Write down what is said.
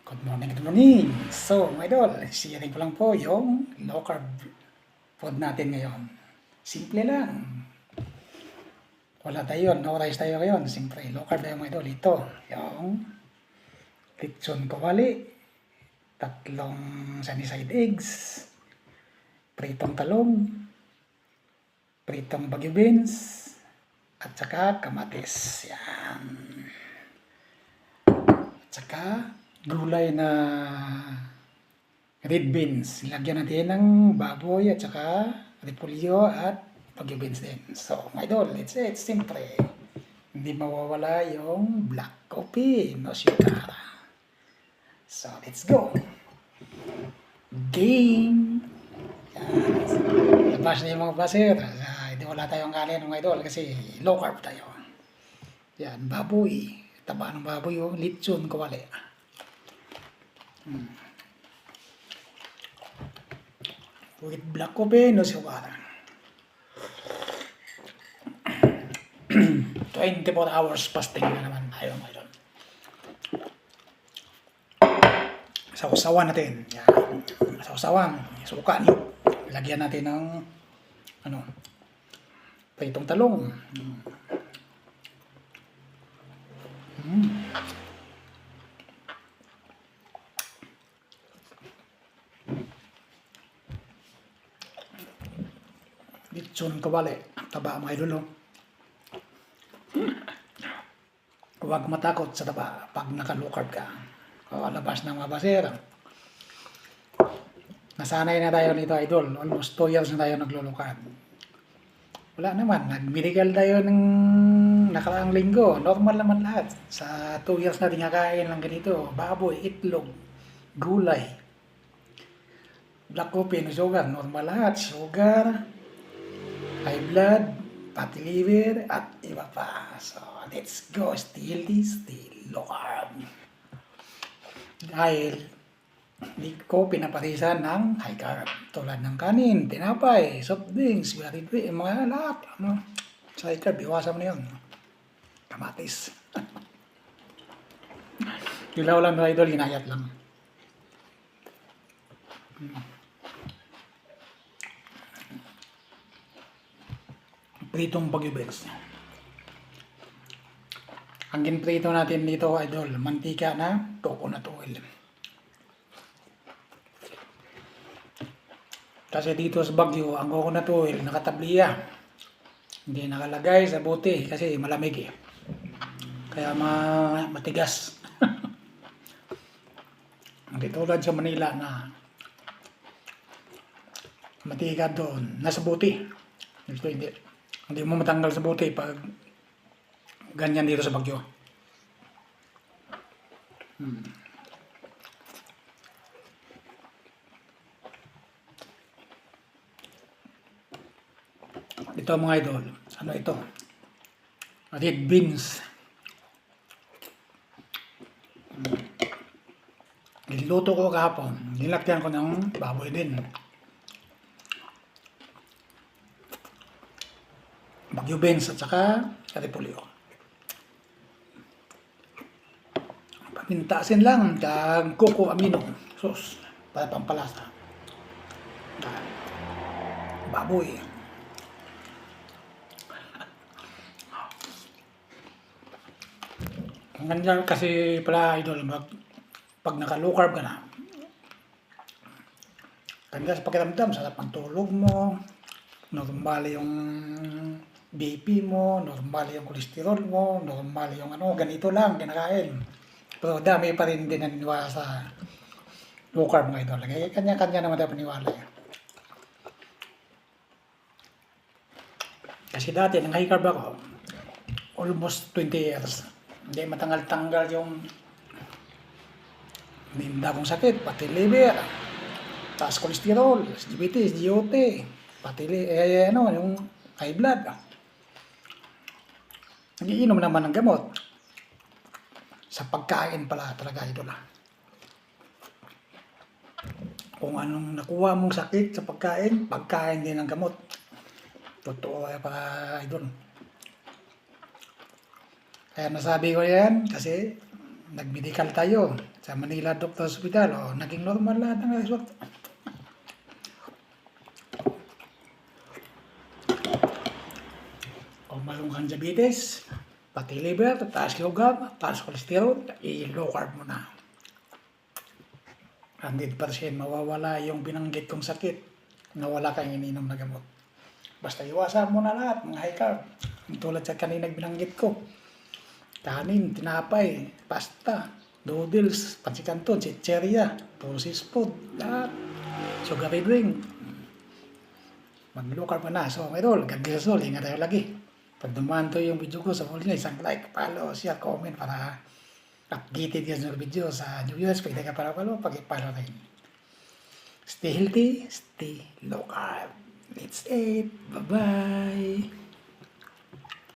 Good morning, good morning. So, mga idol, sharing ko lang po yung low carb food natin ngayon. Simple lang. Wala tayo, no rice tayo ngayon. Siyempre, low carb tayo mga idol. Ito, yung lechon kawali, 3 sunny side eggs, pritong talong, pritong bagyo beans, at saka kamatis. Yan. At saka gulay na red beans. Lagyan natin ng baboy at saka repolyo at bagyo beans din. So, mga idol, it's siyempre, hindi mawawala yung black coffee, no sugar. So, let's go. Game! Yan. Labas na yung mga baser. Hindi wala tayong kanin mga idol kasi low carb tayo. Yan, baboy. Taba ng baboy yung lechon kawali. With black coffee, no sugar. 24 hours fasting na naman tayo mga idol. Sausawan natin. Yan. Sausawan. Suka niyo. Lagyan natin ng pritong talong. Lechon kawali. Taba mga idol. Huwag matakot sa taba pag naka-low carb ka. Labas ng mga baser. Nasanay na tayo nito idol. Almost 2 years na tayo naglo-low carb. Wala naman. Nag-medical tayo ng nakaraang linggo. Normal naman lahat. Sa 2 years natin kakain lang ganito. Baboy, itlog, gulay, black coffee, no sugar. Normal lahat. Sugar, high blood, fatty liver, at iba pa. So, let's go. Still low carb. Dahil hindi ko pinapatisan ng high carb. Tulad ng kanin, tinapay, soft drinks, gulay, mga lahat. Sa high carb, iwasan mo na yun. Kamatis. Ilaw lang mga idol, hinayat lang. Pritong bagyo beans. Ang ginprito natin dito idol, mantika na coconut oil. Kasi dito sa Baguio, ang coconut oil nakatabliya. Hindi nakalagay sa bote kasi malamig eh. Kaya matigas. Hindi tulad sa Manila na matigas doon, nasa bote. Dito hindi. Hindi mo matanggal sa bote pag ganyan dito sa Baguio. Ito mga idol, ano ito? Red beans. Niluto ko kahapon. Nilagyan ko ng baboy din. Bagyo beans at saka repolyo. Pamintasin lang kag coco amino sauce para pampalasa. Baboy. Ang ganda kasi pala idol, pag naka-low carb ka na, ganda sa pakiramdam, sarap ang tulog mo, normal yung BP mo, normal yung kolesterol mo, normal yung ganito lang kinakain. Pero dami pa rin din naniniwala sa low carb mga idol. Kanya-kanya naman tayo paniwala. Kasi dati, nang high carb ako, almost 20 years. Hindi matanggal-tanggal yung ninda kong sakit, pati liver, taas kolesterol, diabetes, GOT, pati yung high blood. Nagiinom naman ng gamot. Sa pagkain pala talaga ito na. Kung anong nakuha mong sakit sa pagkain, pagkain din ng gamot. Totoo pa idol. Kaya nasabi ko yan kasi nag-medical tayo. Sa Manila Doctor Hospital, naging normal lahat ng result. Kung mayroon kang diabetes, pati liver, taas lugam, taas kolesterol, i-low carb mo na. 100% mawawala yung binanggit kong sakit na wala kang ininom na gamot. Basta iwasan mo na lahat, mga high carb. Tulad sa kanina binanggit ko. Kanin, tinapay, pasta, noodles, pansit canton, chicheria, processed food, lahat. Sugary drink. Mag-low carb na. So, may role, God bless us all. Ingat tayo lagi. Pag dumaan to yung video ko sa huli niya, isang like, follow, share, comment para updated yan sa video sa New Year's. Pag ka para follow, pag-follow rin. Stay healthy, stay low carb. Let's eat. Bye-bye.